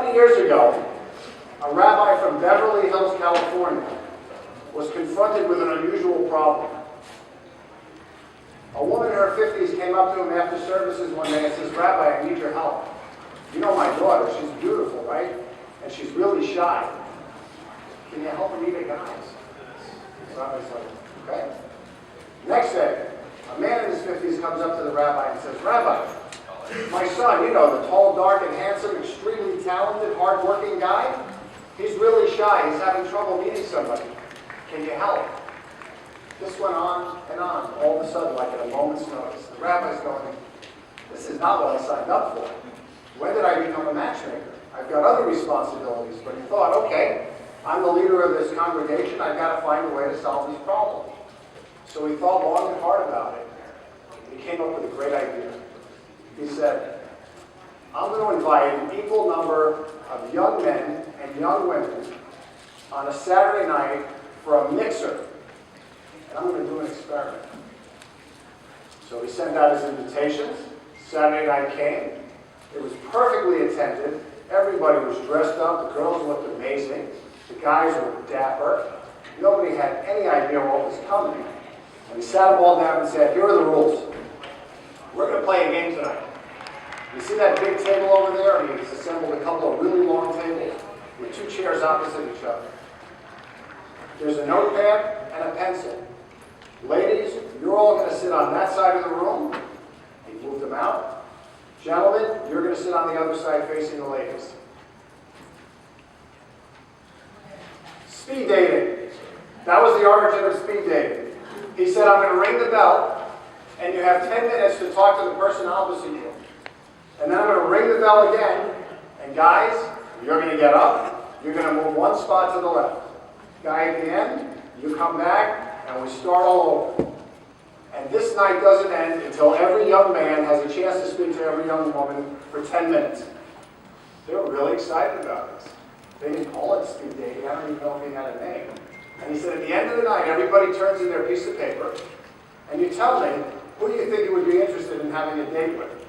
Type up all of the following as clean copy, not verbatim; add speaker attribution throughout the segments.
Speaker 1: 20 years ago, a rabbi from Beverly Hills, California, was confronted with an unusual problem. A woman in her 50s came up to him after services one day and says, "Rabbi, I need your help. You know my daughter, she's beautiful, right? And she's really shy. Can you help her meet a guy?" The rabbi's like, "Okay." Next day, a man in his 50s comes up to the rabbi and says, "Rabbi, my son, you know, the tall, dark, and handsome, extremely talented, hard-working guy, he's really shy. He's having trouble meeting somebody. Can you help?" This went on and on, all of a sudden, like at a moment's notice. The rabbi's going, "This is not what I signed up for. When did I become a matchmaker? I've got other responsibilities." But he thought, okay, I'm the leader of this congregation. I've got to find a way to solve these problems. So he thought long and hard about it. He came up with a great idea. He said, "I'm going to invite an equal number of young men and young women on a Saturday night for a mixer. And I'm going to do an experiment." So he sent out his invitations. Saturday night came. It was perfectly attended. Everybody was dressed up. The girls looked amazing. The guys were dapper. Nobody had any idea what was coming. And he sat them all down and said, "Here are the rules. We're going to play a game tonight. You see that big table over there?" And he's assembled a couple of really long tables with two chairs opposite each other. There's a notepad and a pencil. Ladies, you're all going to sit on that side of the room. He moved them out. Gentlemen, you're going to sit on the other side facing the ladies. Speed dating. That was the origin of speed dating. He said, "I'm going to ring the bell, and you have 10 minutes to talk to the person opposite you. And then I'm going to ring the bell again, and guys, you're going to get up, you're going to move one spot to the left. Guy at the end, you come back, and we start all over. And this night doesn't end until every young man has a chance to speak to every young woman for 10 minutes. They were really excited about this. They didn't call it speed dating. I don't even know if he had a name. And he said, at the end of the night, everybody turns in their piece of paper, and you tell me, who do you think you would be interested in having a date with?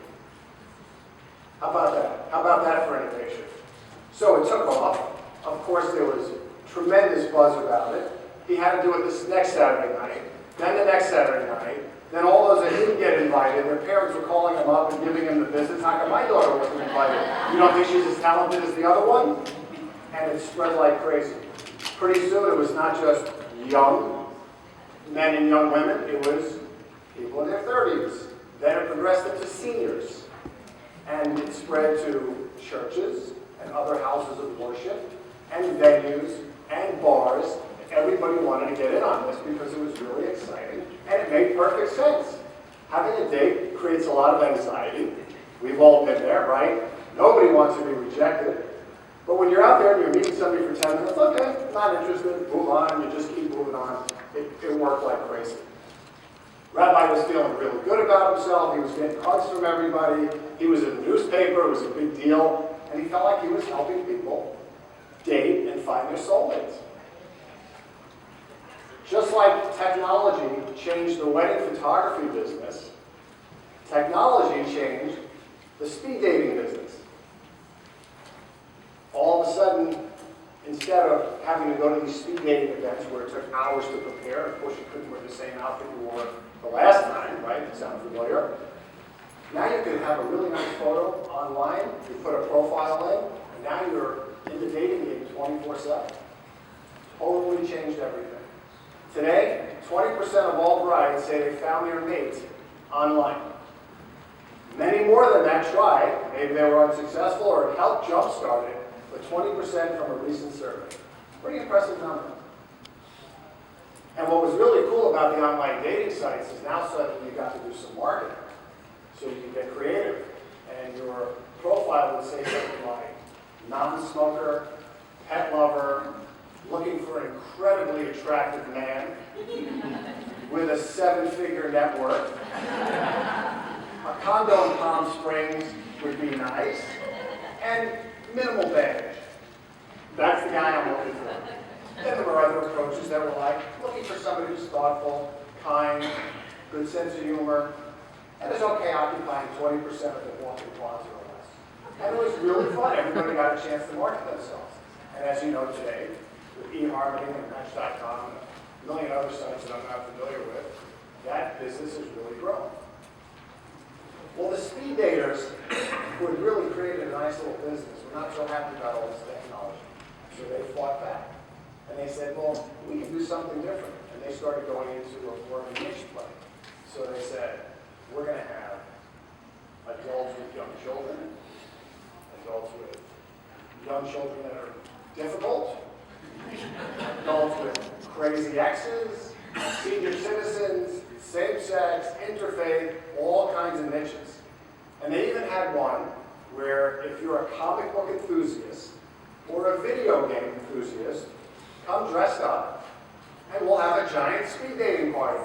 Speaker 1: How about that? How about that for innovation? So it took off. Of course, there was tremendous buzz about it. He had to do it this next Saturday night, then the next Saturday night, then all those that didn't get invited, their parents were calling them up and giving them the business. How come my daughter wasn't invited? You don't think she's as talented as the other one? And it spread like crazy. Pretty soon it was not just young men and young women, it was people in their 30s. Then it progressed into seniors. And it spread to churches and other houses of worship and venues and bars. Everybody wanted to get in on this because it was really exciting and it made perfect sense. Having a date creates a lot of anxiety. We've all been there, right? Nobody wants to be rejected. But when you're out there and you're meeting somebody for 10 minutes, okay, not interested, move on, you just keep moving on. It worked like crazy. Rabbi was feeling really good about himself. He was getting hugs from everybody. He was in the newspaper. It was a big deal. And he felt like he was helping people date and find their soulmates. Just like technology changed the wedding photography business, technology changed the speed dating business. All of a sudden, instead of having to go to these speed dating events where it took hours to prepare, of course you couldn't wear the same outfit you wore the last time, right? It sounds familiar. Now you can have a really nice photo online, you put a profile in, and now you're in the dating game 24/7. Totally changed everything. Today, 20% of all brides say they found their mate online. Many more than that tried. Maybe they were unsuccessful or it helped jumpstart it, but 20% from a recent survey. Pretty impressive number. And what was really cool about the online dating sites is now suddenly you got to do some marketing. So you can get creative. And your profile would say something like non-smoker, pet lover, looking for an incredibly attractive man with a 7-figure net worth. A condo in Palm Springs would be nice. And minimal baggage. That's the guy I'm looking for. Then there were other approaches that were like looking for somebody who's thoughtful, kind, good sense of humor, and is okay occupying 20% of the walk-in closet or less. And it was really fun. Everybody got a chance to market themselves. And as you know today, with eHarmony and Match.com and a million other sites that I'm not familiar with, that business has really grown. Well, the speed daters, who had really created a nice little business, were not so happy about all this technology. So they fought back. And they said, well, we can do something different. And they started going into a more of a niche play. So they said, we're going to have adults with young children, adults with young children that are difficult, adults with crazy exes, senior citizens, same-sex, interfaith, all kinds of niches. And they even had one where if you're a comic book enthusiast or a video game enthusiast, come dressed up and we'll have a giant speed dating party.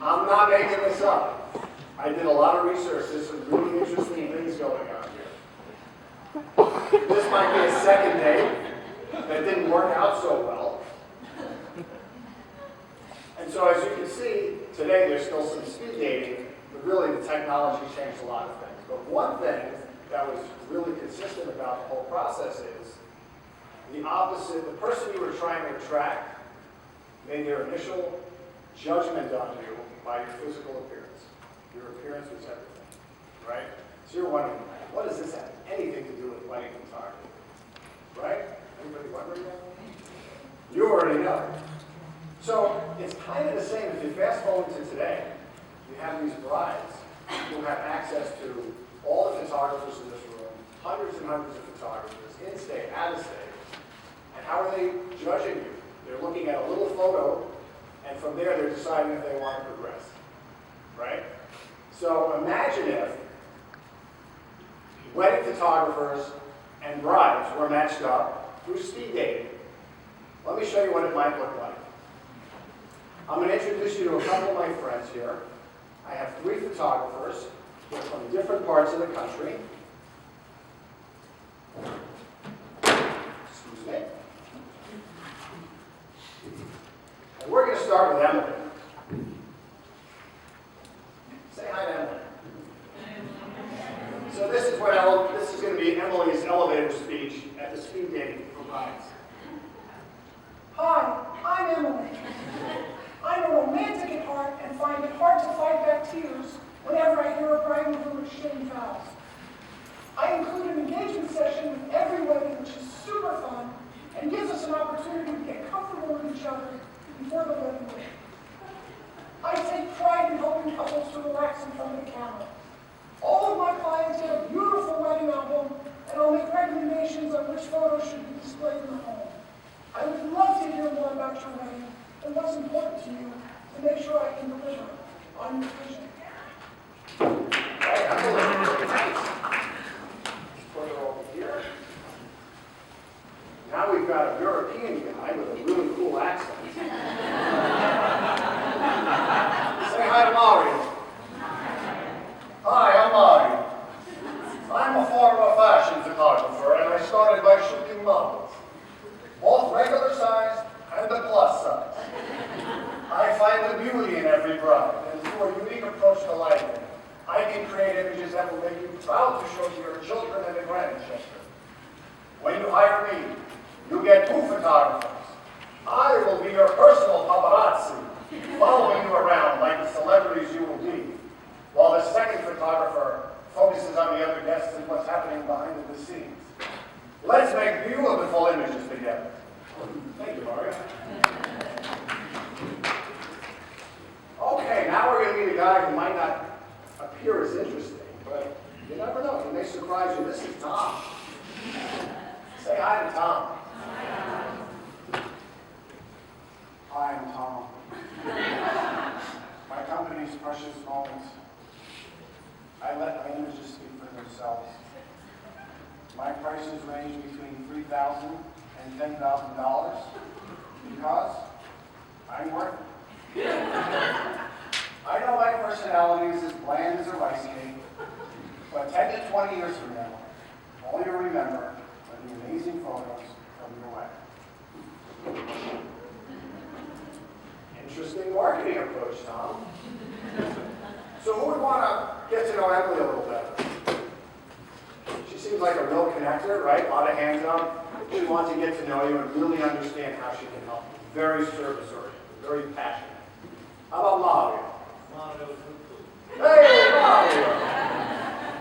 Speaker 1: I'm not making this up. I did a lot of research. There's some really interesting things going on here. This might be a second date that didn't work out so well. And so as you can see, today there's still some speed dating, but really the technology changed a lot of things. But one thing that was really consistent about the whole process is the opposite. The person you were trying to attract made their initial judgment on you by your physical appearance. Your appearance was everything, right? So you're wondering, what does this have anything to do with wedding photography? Right? Anybody wondering that? You already know. So it's kind of the same. If you fast forward to today, you have these brides who have access to all the photographers in this room, hundreds and hundreds of photographers, in-state, out-of-state. And how are they judging you? They're looking at a little photo, and from there they're deciding if they want to progress. Right? So imagine if wedding photographers and brides were matched up through speed dating. Let me show you what it might look like. I'm going to introduce you to a couple of my friends here. I have 3 photographers who are from different parts of the country. Excuse me. And we're going to start with Emily. Say hi to Emily. So this is going to be Emily's elevator speech at the speed dating for brides.
Speaker 2: Hi, I'm Emily. I'm a romantic at heart and find it hard to fight back tears whenever I hear a bride and groom exchange vows. I include an engagement session with every wedding, which is super fun and gives us an opportunity to get comfortable with each other before the wedding day. I take pride in helping couples to relax in front of the camera. All of my clients get a beautiful wedding album, and I'll make recommendations on which photos should be displayed in the home. I would love to hear more about your wedding and what's important to you to make sure I can deliver on your vision.
Speaker 1: Right, nice. Put her over here. Now we've got a European guy with a really cool accent. Say hi to Mario. Hi, I'm Mario. I'm a former fashion photographer, and I started by shooting models, both regular size and the plus size. I find the beauty in every bride, and through a unique approach to lighting, I can create images that will make you proud to show to your children and their grandchildren. When you hire me, you get 2 photographers. I will be your personal paparazzi, following you around like the celebrities you will be, while the second photographer focuses on the other guests and what's happening behind the scenes. Let's make beautiful images together. Thank you, Mario. Okay, now we're going to meet a guy who might not appear as interesting, but you never know. He may surprise you. This is Tom. Say hi to Tom. Hi, I'm Tom. My company's Precious Moments. I let my images speak for themselves. My prices range between $3,000 and $10,000 because I'm worth it. I know my personality is as bland as a rice cake, but 10 to 20 years from now, all you'll remember are the amazing photos from your wedding. Interesting marketing approach, Tom. So who would want to get to know Emily a little better? She's seems like a real connector, right? A lot of hands up. She wants to get to know you and really understand how she can help you. Very service-oriented, very passionate. How about Mario? Hey, Mario!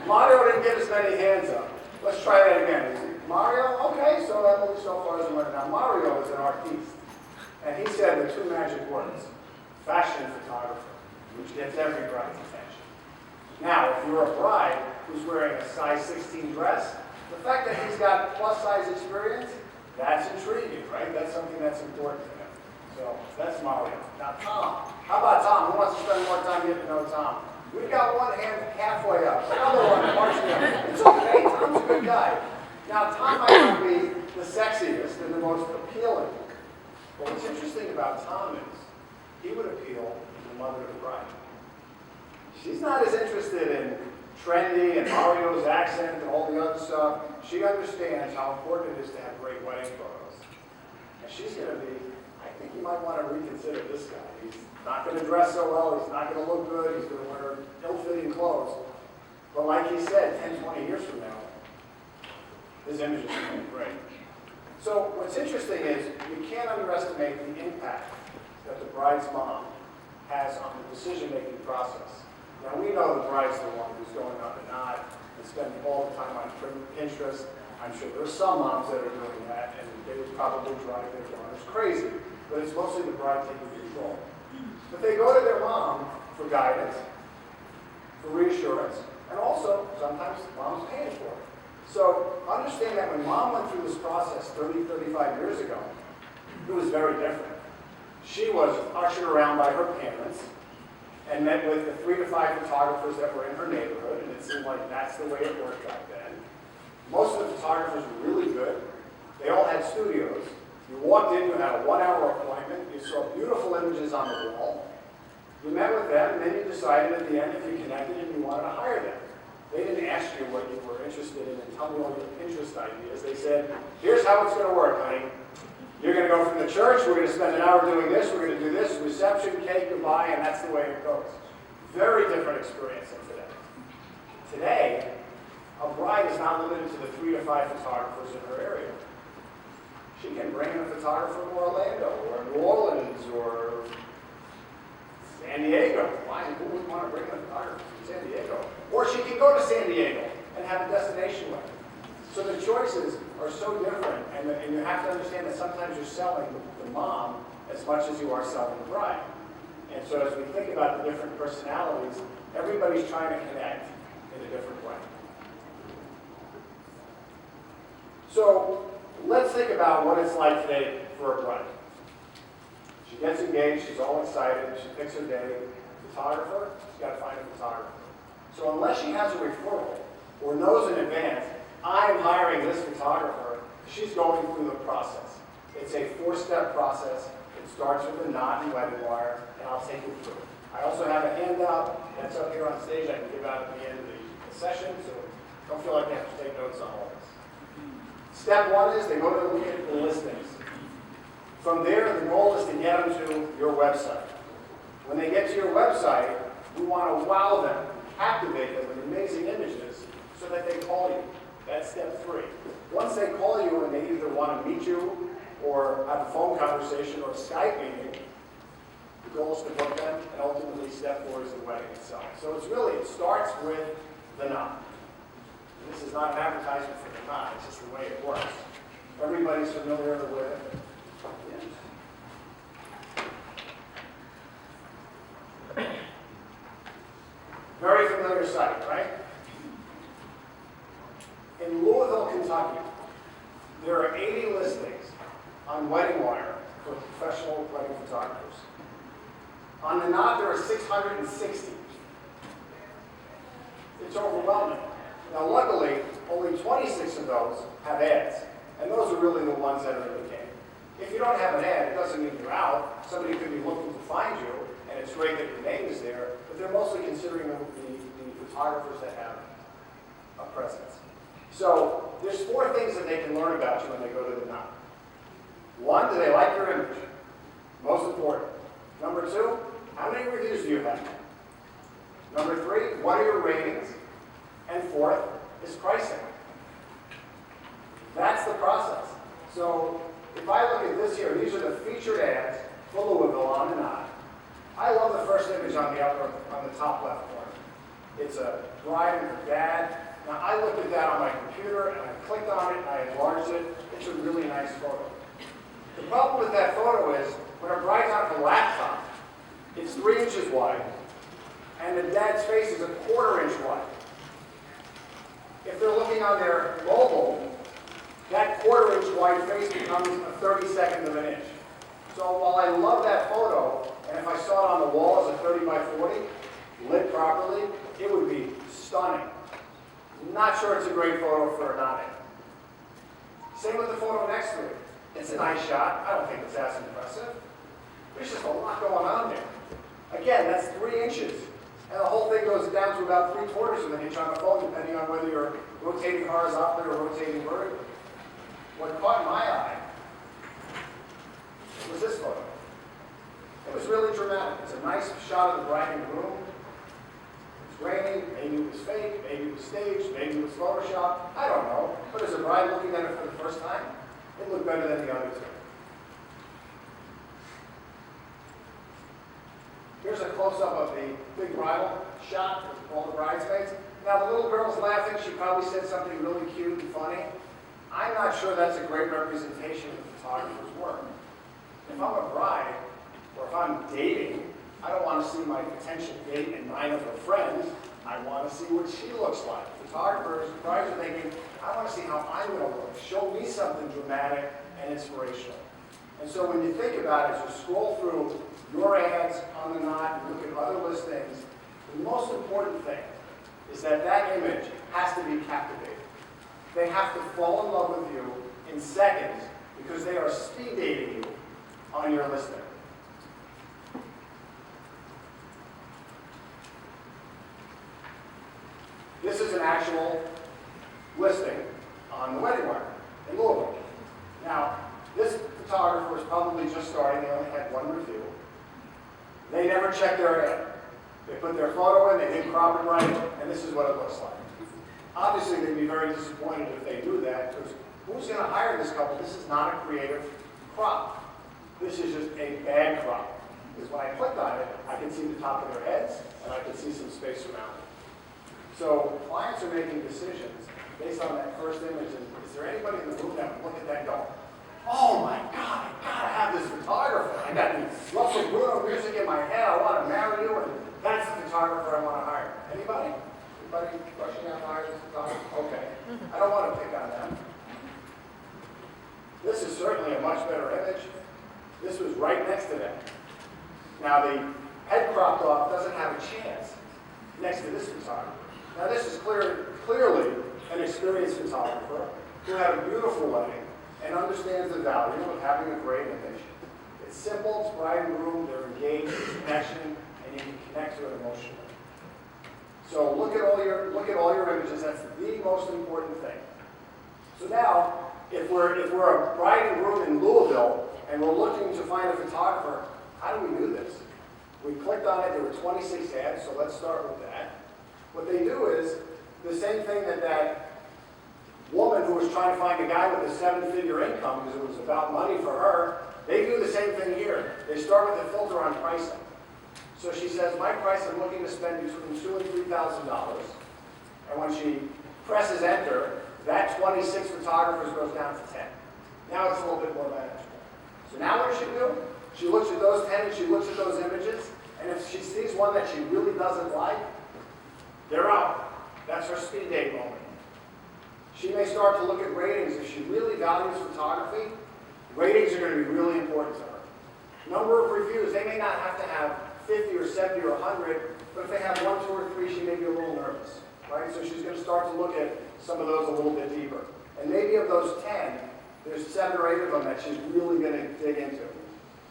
Speaker 1: Mario didn't get as many hands up. Let's try that again. Mario? Okay, so that movie so far isn't working. Now, Mario is an artiste. And he said the two magic words, fashion photographer, which gets every bride's attention. Now, if you're a bride who's wearing a size 16 dress, the fact that he's got plus size experience, that's intriguing, right? That's something that's important to him. So that's Mario. Now, Tom. How about Tom? Who wants to spend more time getting to know Tom? We've got one hand halfway up, another one partially up. It's okay, Tom's a good guy. Now, Tom might not be the sexiest and the most appealing. But what's interesting about Tom is he would appeal to the mother of the bride. She's not as interested in trendy and Mario's accent and all the other stuff. She understands how important it is to have great wedding photos. And she's going to be, I think you might want to reconsider this guy. He's not going to dress so well. He's not going to look good. He's going to wear ill-fitting clothes. But like he said, 10, 20 years from now, his image is going to be great. So what's interesting is you can't underestimate the impact that the bride's mom has on the decision-making process. Now we know the bride's the one who's going on the knot and spending all the time on Pinterest. I'm sure there's some moms that are doing that, and they would probably drive their daughters crazy. But it's mostly the bride taking control. But they go to their mom for guidance, for reassurance, and also sometimes mom's paying for it. So understand that when mom went through this process 30, 35 years ago, it was very different. She was ushered around by her parents and met with the 3 to 5 photographers that were in her neighborhood, and it seemed like that's the way it worked back then. Most of the photographers were really good. They all had studios. You walked in, you had a 1-hour appointment, you saw beautiful images on the wall. You met with them, and then you decided at the end if you connected and you wanted to hire them. They didn't ask you what you were interested in and tell me all your Pinterest ideas. They said, here's how it's going to work, honey. You're going to go from the church, we're going to spend an hour doing this, we're going to do this, reception, cake, goodbye, and that's the way it goes. Very different experience than today. Today, a bride is not limited to the 3 to 5 photographers in her area. She can bring in a photographer from Orlando, or New Orleans, or San Diego. Why? Who would want to bring in a photographer from San Diego? Or she can go to San Diego and have a destination wedding. So the choices are so different, and you have to understand that sometimes you're selling the mom as much as you are selling the bride. And so as we think about the different personalities, everybody's trying to connect in a different way. So let's think about what it's like today for a bride. She gets engaged, she's all excited, she picks her day. Photographer, she's got to find a photographer. So unless she has a referral or knows in advance, I'm hiring this photographer, she's going through the process. It's a 4-step process. It starts with a knot and wedding wire, and I'll take you through it. I also have a handout that's up here on stage I can give out at the end of the session, so don't feel like you have to take notes on all this. Step 1 is they go to look at the listings. From there, the goal is to get them to your website. When they get to your website, we want to wow them, captivate them with amazing images so that they call you. That's step 3. Once they call you and they either want to meet you or have a phone conversation or a Skype meeting, the goal is to book them, and ultimately step 4 is the wedding itself. So it starts with the knot. And this is not an advertisement for the knot, it's just the way it works. Everybody's familiar with it. Very familiar site, right? In Louisville, Kentucky, there are 80 listings on Wedding Wire for professional wedding photographers. On the knot, there are 660. It's overwhelming. Now, luckily, only 26 of those have ads, and those are really the ones that are in the game. If you don't have an ad, it doesn't mean you're out. Somebody could be looking to find you, and it's great that your name is there, but they're mostly considering the photographers that have a presence. So there's 4 things that they can learn about you when they go to the knot. 1, do they like your image? Most important. Number 2, how many reviews do you have? Number 3, what are your ratings? And 4th is pricing. That's the process. So if I look at this here, these are the featured ads for Louisville on the knot. I love the first image on the top left corner. It's a bride and her dad. Now I looked at that on my computer and I clicked on it and I enlarged it. It's a really nice photo. The problem with that photo is when a bride's on her laptop, it's 3 inches wide and the dad's face is a 1/4 inch wide. If they're looking on their mobile, that 1/4 inch wide face becomes a 32nd of an inch. So while I love that photo, and if I saw it on the wall as a 30 by 40, lit properly, it would be stunning. Not sure it's a great photo for a knot. Same with the photo next to it. It's a nice shot. I don't think it's as impressive. There's just a lot going on there. Again, that's 3 inches. And the whole thing goes down to about 3/4 of an inch on the phone, depending on whether you're rotating horizontally or rotating vertically. What caught my eye was this photo. It was really dramatic. It's a nice shot of the bride and groom. It's raining. Maybe it was fake. Maybe it was staged. Maybe it was Photoshop. I don't know. But as a bride looking at it for the first time, it looked better than the other two. Here's a close-up of the big bridal shot with all the bridesmaids. Now, the little girl's laughing. She probably said something really cute and funny. I'm not sure that's a great representation of the photographer's work. If I'm a bride, or if I'm dating, I don't want to see my potential date and 9 of her friends. I want to see what she looks like. Photographers, brides are thinking, I want to see how I'm going to look. Show me something dramatic and inspirational. And so when you think about it, as you scroll through your ads on the knot and look at other listings, the most important thing is that that image has to be captivating. They have to fall in love with you in seconds because they are speed dating you on your listing. This is an actual listing on the Wedding Wire in Louisville. Now, this photographer was probably just starting. They only had 1 review. They never checked their ad. They put their photo in, they didn't crop it right, and this is what it looks like. Obviously, they'd be very disappointed if they knew that, because who's going to hire this couple? This is not a creative crop. This is just a bad crop. Because when I clicked on it, I could see the top of their heads, and I could see some space around it. So clients are making decisions based on that first image, and is there anybody in the room that would look at that and go, oh my God, I gotta have this photographer. I got the Russell Bruno music in my head, I want to marry you, and that's the photographer I want to hire. Anybody? Anybody rushing out to hire this photographer? Okay. I don't want to pick on them. This is certainly a much better image. This was right next to them. Now the head cropped off doesn't have a chance next to this photographer. Now this is clearly an experienced photographer who had a beautiful wedding and understands the value of having a great image. It's simple, it's bride and groom, they're engaged, there's connection, and you can connect to it emotionally. So look at all your images, that's the most important thing. So now, if we're a bride and groom in Louisville and we're looking to find a photographer, how do we do this? We clicked on it, there were 26 ads, so let's start with that. What they do is the same thing that woman who was trying to find a guy with a 7-figure income because it was about money for her, they do the same thing here. They start with a filter on pricing. So she says, my price, I'm looking to spend between $2,000 and $3,000. And when she presses enter, that 26 photographers goes down to 10. Now it's a little bit more manageable. So now what does she do? She looks at those 10 and she looks at those images, and if she sees one that she really doesn't like, they're out. That's her speed date moment. She may start to look at ratings. If she really values photography, ratings are going to be really important to her. Number of reviews, they may not have to have 50 or 70 or 100, but if they have 1, 2, or 3, she may be a little nervous, right? So she's going to start to look at some of those a little bit deeper. And maybe of those 10, there's 7 or 8 of them that she's really going to dig into.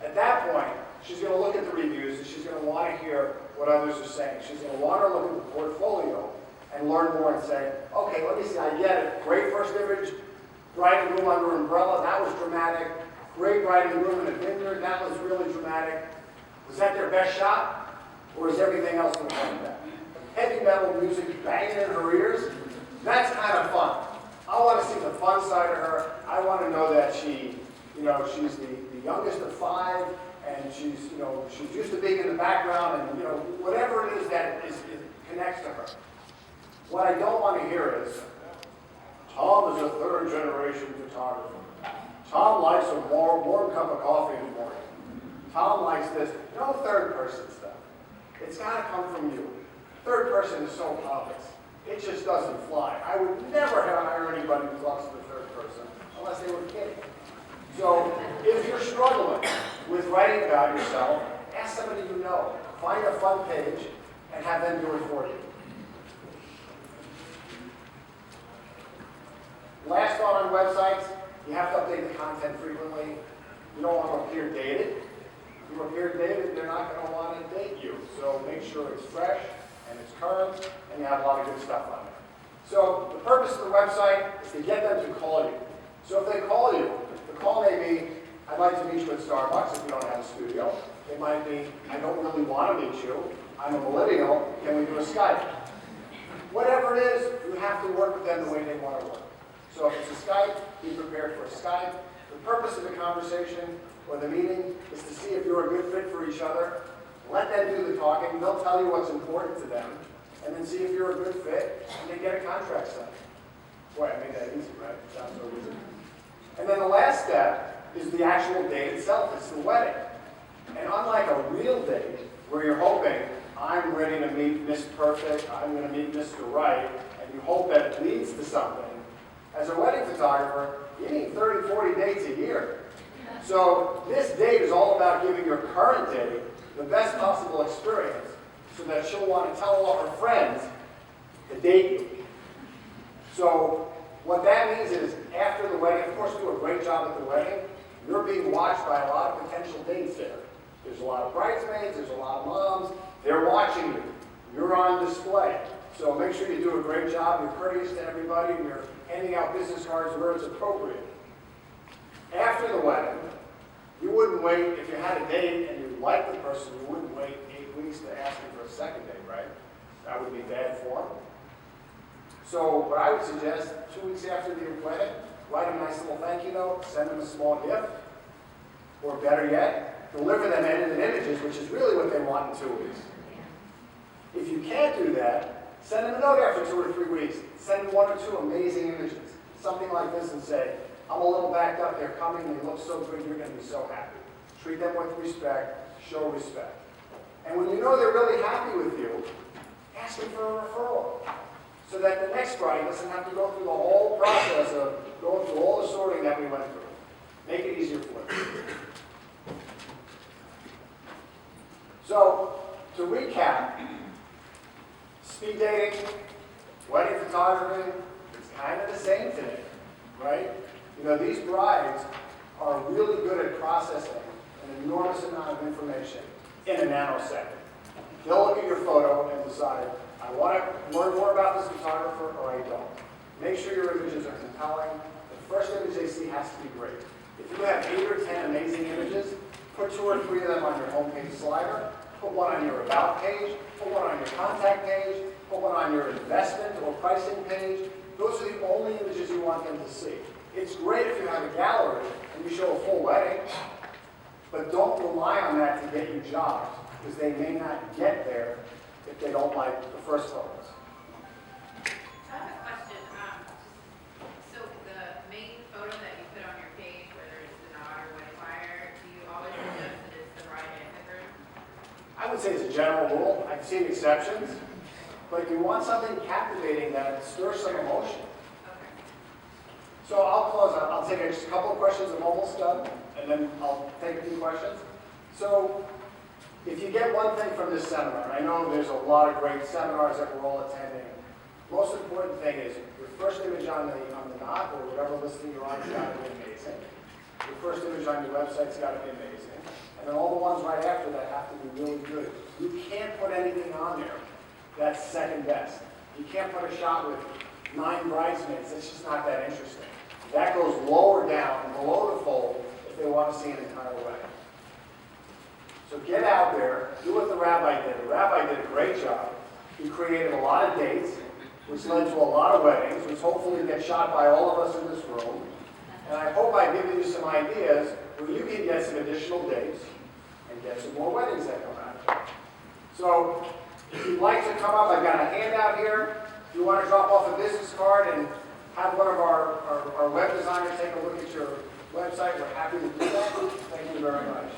Speaker 1: At that point, she's going to look at the reviews and she's going to want to hear what others are saying. She's going to want to look at the portfolio and learn more and say, okay, let me see, I get it. Great first image, bride and groom under umbrella, that was dramatic. Great bride and groom in a vineyard, that was really dramatic. Was that their best shot? Or is everything else going to come back? Heavy metal music banging in her ears, that's kind of fun. I'll want to see the fun side of her. I want to know that she's the youngest of 5, and she's used to being in the background, and whatever it is that connects to her. What I don't want to hear is, Tom is a 3rd-generation photographer. Tom likes a warm cup of coffee in the morning. Tom likes this. No third-person stuff. It's got to come from you. Third person is so pompous. It just doesn't fly. I would never hire anybody who talks to the third person unless they were kidding. So if you're struggling with writing about yourself, ask somebody you know. Find a fun page and have them do it for you. Last thought on websites, you have to update the content frequently. You don't want to appear dated. If you appear dated, they're not going to want to date you. So make sure it's fresh and it's current and you have a lot of good stuff on there. So the purpose of the website is to get them to call you. So if they call you, the call may be, I'd like to meet you at Starbucks if you don't have a studio. It might be, I don't really want to meet you. I'm a millennial. Can we do a Skype? Whatever it is, you have to work with them the way they want to work. So if it's a Skype, be prepared for a Skype. The purpose of the conversation or the meeting is to see if you're a good fit for each other. Let them do the talking. They'll tell you what's important to them. And then see if you're a good fit and then get a contract signed. Boy, I made that easy, right? Sounds so easy. And then the last step is the actual date itself. It's the wedding. And unlike a real date where you're hoping, I'm ready to meet Miss Perfect, I'm going to meet Mr. Right, and you hope that it leads to something, as a wedding photographer, you need 30, 40 dates a year. So this date is all about giving your current date the best possible experience so that she'll want to tell all her friends to date you. So what that means is after the wedding, of course, do a great job at the wedding. You're being watched by a lot of potential dates there. There's a lot of bridesmaids, there's a lot of moms. They're watching you. You're on display. So make sure you do a great job. You're courteous to everybody. You're handing out business cards where it's appropriate. After the wedding, you wouldn't wait, if you had a date and you liked the person, you wouldn't wait 8 weeks to ask them for a second date, right? That would be bad form. So what I would suggest, 2 weeks after the wedding, write a nice little thank you note, send them a small gift, or better yet, deliver them edited images, which is really what they want in 2 weeks. If you can't do that, send them a note after 2 or 3 weeks. Send them 1 or 2 amazing images, something like this, and say, I'm a little backed up, they're coming, they look so good, you're going to be so happy. Treat them with respect, show respect. And when you know they're really happy with you, ask them for a referral. So that the next bride doesn't have to go through the whole process of going through all the sorting that we went through. Make it easier for them. So, to recap, speed dating, wedding photography, it's kind of the same today, right? You know, these brides are really good at processing an enormous amount of information in a nanosecond. They'll look at your photo and decide, I want to learn more about this photographer or I don't. Make sure your images are compelling. The first image they see has to be great. If you have 8 or 10 amazing images, put 2 or 3 of them on your homepage slider, put one on your about page, put one on your contact page, put one on your investment or pricing page. Those are the only images you want them to see. It's great if you have a gallery and you show a full wedding, but don't rely on that to get you jobs, because they may not get there if they don't like the first photos.
Speaker 3: I have a question. So the main photo that you put on your page, whether it's the nod or wedding wire, do you always suggest that it's the bride and the groom?
Speaker 1: I would say it's a general rule. I've seen exceptions, but you want something captivating that stirs some emotion.
Speaker 3: Okay.
Speaker 1: So I'll close out. I'll take just a couple of questions. I'm almost done, and then I'll take a few questions. So if you get one thing from this seminar, and I know there's a lot of great seminars that we're all attending, most important thing is your first image on the knot or whatever listing you're on has got to be amazing. Your first image on your website's got to be amazing. And then all the ones right after that have to be really good. You can't put anything on there that's second best. You can't put a shot with 9 bridesmaids. It's just not that interesting. That goes lower down, below the fold, if they want to see an entire wedding. So get out there, do what the rabbi did. The rabbi did a great job. He created a lot of dates. which led to a lot of weddings, which hopefully get shot by all of us in this room. And I hope I've given you some ideas where you can get some additional dates and get some more weddings that come out of it. So if you'd like to come up, I've got a handout here. If you want to drop off a business card and have one of our web designers take a look at your website, we're happy to do that. Thank you very much.